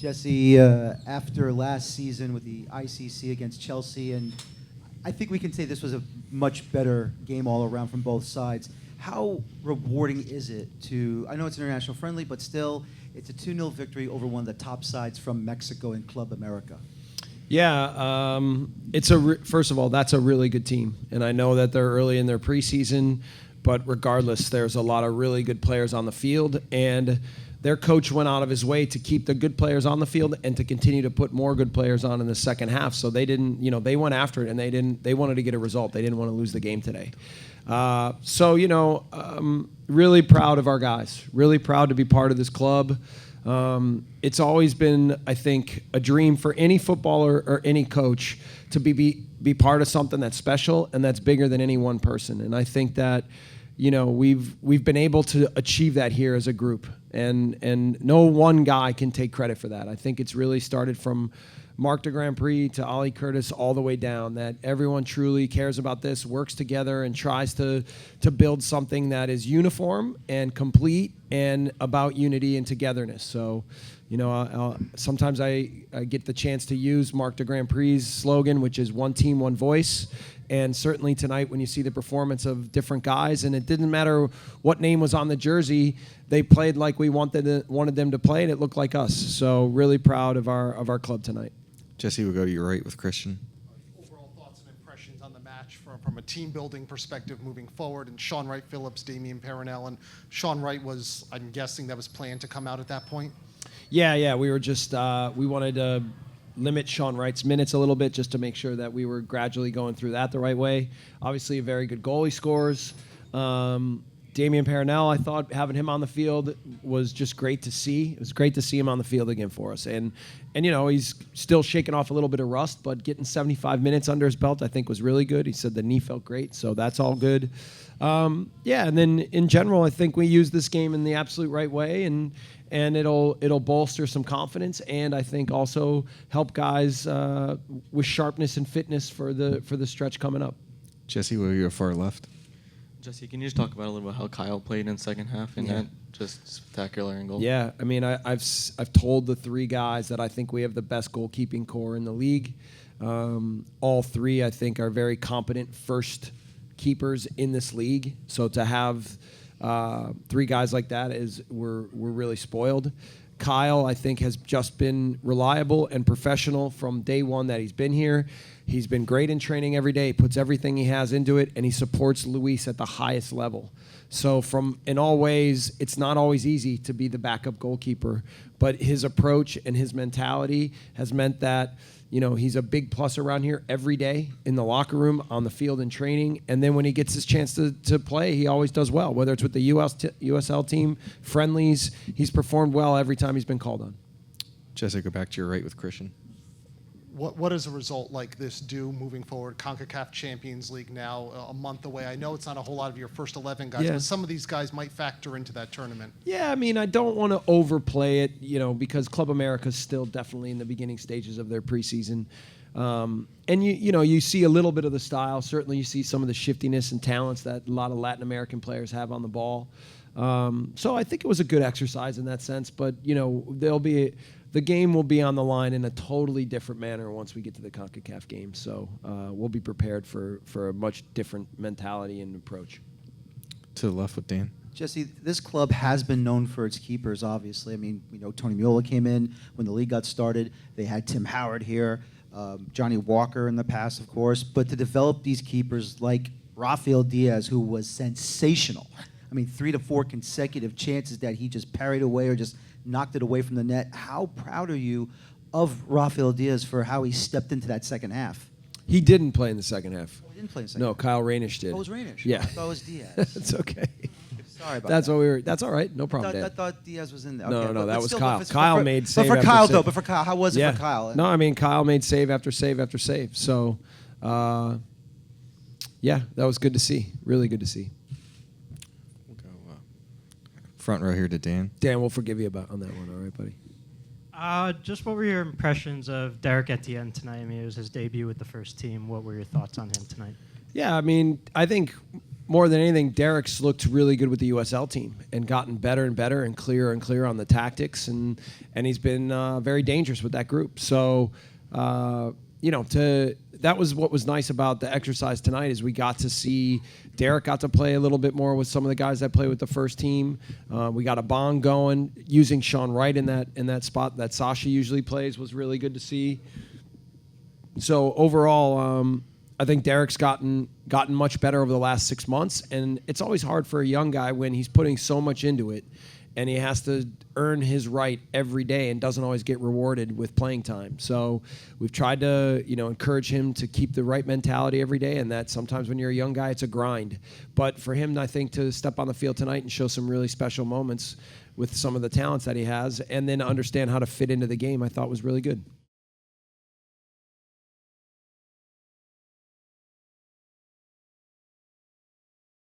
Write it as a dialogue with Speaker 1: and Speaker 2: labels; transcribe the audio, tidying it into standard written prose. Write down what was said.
Speaker 1: Jesse, after last season with the ICC against Chelsea, and I think we can say this was a much better game all around from both sides. How rewarding is it to, I know it's international friendly, but still, it's a 2-0 victory over one of the top sides from Mexico in Club América?
Speaker 2: Yeah, first of all, that's a really good team, and I know that they're early in their preseason, but regardless, there's a lot of really good players on the field, and their coach went out of his way to keep the good players on the field and to continue to put more good players on in the second half. So they didn't, they went after it and they wanted to get a result. They didn't want to lose the game today. Really proud of our guys. Really proud to be part of this club. It's always been, I think, a dream for any footballer or any coach to be part of something that's special and that's bigger than any one person. And I think that, we've been able to achieve that here as a group, and no one guy can take credit for that. I think it's really started from Marc de Grand Prix to Ali Curtis all the way down, that everyone truly cares about this, works together, and tries to build something that is uniform and complete and about unity and togetherness. So, sometimes I get the chance to use Marc de Grand Prix's slogan, which is one team, one voice. And certainly tonight when you see the performance of different guys, and it didn't matter what name was on the jersey, they played like we wanted them to play, and it looked like us. So really proud of our club tonight.
Speaker 3: Jesse, we'll go to your right with Christian.
Speaker 4: Overall thoughts and impressions on the match from a team-building perspective moving forward, and Sean Wright Phillips, Damian Peronel, and Sean Wright was, I'm guessing, that was planned to come out at that point?
Speaker 2: Yeah, we were just, we wanted to limit Sean Wright's minutes a little bit just to make sure that we were gradually going through that the right way. Obviously, a very good goal he scores. Damian Peronel, I thought having him on the field was just great to see. It was great to see him on the field again for us. And he's still shaking off a little bit of rust, but getting 75 minutes under his belt I think was really good. He said the knee felt great, so that's all good. And then in general, I think we used this game in the absolute right way, and it'll bolster some confidence, and I think also help guys with sharpness and fitness for the stretch coming up.
Speaker 3: Jesse, will you go far left?
Speaker 5: Jesse, can you just talk about a little bit how Kyle played in the second half and that just spectacular in goal?
Speaker 2: Yeah, I mean, I've told the three guys that I think we have the best goalkeeping core in the league. All three, I think, are very competent first keepers in this league. So to have three guys like that we're really spoiled. Kyle, I think, has just been reliable and professional from day one that he's been here. He's been great in training every day. He puts everything he has into it, and he supports Luis at the highest level. So in all ways, it's not always easy to be the backup goalkeeper, but his approach and his mentality has meant that he's a big plus around here every day in the locker room, on the field in training, and then when he gets his chance to play, he always does well, whether it's with the USL team, friendlies. He's performed well every time he's been called on.
Speaker 3: Jesse, go back to your right with Christian.
Speaker 4: What does a result like this do moving forward? CONCACAF Champions League now a month away. I know it's not a whole lot of your first 11 guys, but some of these guys might factor into that tournament. Yeah,
Speaker 2: I mean, I don't want to overplay it, because Club America is still definitely in the beginning stages of their preseason. And you see a little bit of the style. Certainly you see some of the shiftiness and talents that a lot of Latin American players have on the ball. So I think it was a good exercise in that sense, but the game will be on the line in a totally different manner once we get to the CONCACAF game. So we'll be prepared for a much different mentality and approach.
Speaker 3: To the left with Dan.
Speaker 1: Jesse, this club has been known for its keepers, obviously. I mean, Tony Miola came in when the league got started. They had Tim Howard here, Johnny Walker in the past, of course. But to develop these keepers like Rafael Diaz, who was sensational. I mean, 3 to 4 consecutive chances that he just parried away or just knocked it away from the net. How proud are you of Rafael Diaz for how he stepped into that second half?
Speaker 2: He didn't play in the second half.
Speaker 1: Oh, he didn't play in the second half?
Speaker 2: No, Kyle Rainish did.
Speaker 1: Oh, it was Rainish?
Speaker 2: Yeah.
Speaker 1: I thought it was Diaz.
Speaker 2: It's okay.
Speaker 1: Sorry about
Speaker 2: that's
Speaker 1: that.
Speaker 2: What that's all right. No problem,
Speaker 1: I thought Diaz was in there.
Speaker 2: No,
Speaker 1: okay,
Speaker 2: no, that was
Speaker 1: still,
Speaker 2: Kyle. Kyle made save
Speaker 1: But for
Speaker 2: after
Speaker 1: Kyle,
Speaker 2: save.
Speaker 1: though, but for Kyle, how was it for Kyle?
Speaker 2: No, I mean, Kyle made save after save after save. So, that was good to see. Really good to see.
Speaker 3: We'll go front row here to Dan.
Speaker 2: Dan, we'll forgive you on that one. All right, buddy.
Speaker 6: Just what were your impressions of Derek Etienne tonight? I mean, it was his debut with the first team. What were your thoughts on him tonight?
Speaker 2: Yeah, I mean, I think more than anything, Derek's looked really good with the USL team and gotten better and better and clearer on the tactics, and he's been very dangerous with that group. So, that was what was nice about the exercise tonight is we got to see Derek got to play a little bit more with some of the guys that play with the first team. We got a bond going. Using Sean Wright in that spot that Sasha usually plays was really good to see. So overall, I think Derek's gotten much better over the last 6 months, and it's always hard for a young guy when he's putting so much into it, and he has to earn his right every day and doesn't always get rewarded with playing time. So we've tried to, encourage him to keep the right mentality every day, and that sometimes when you're a young guy, it's a grind. But for him, I think, to step on the field tonight and show some really special moments with some of the talents that he has, and then understand how to fit into the game, I thought was really good.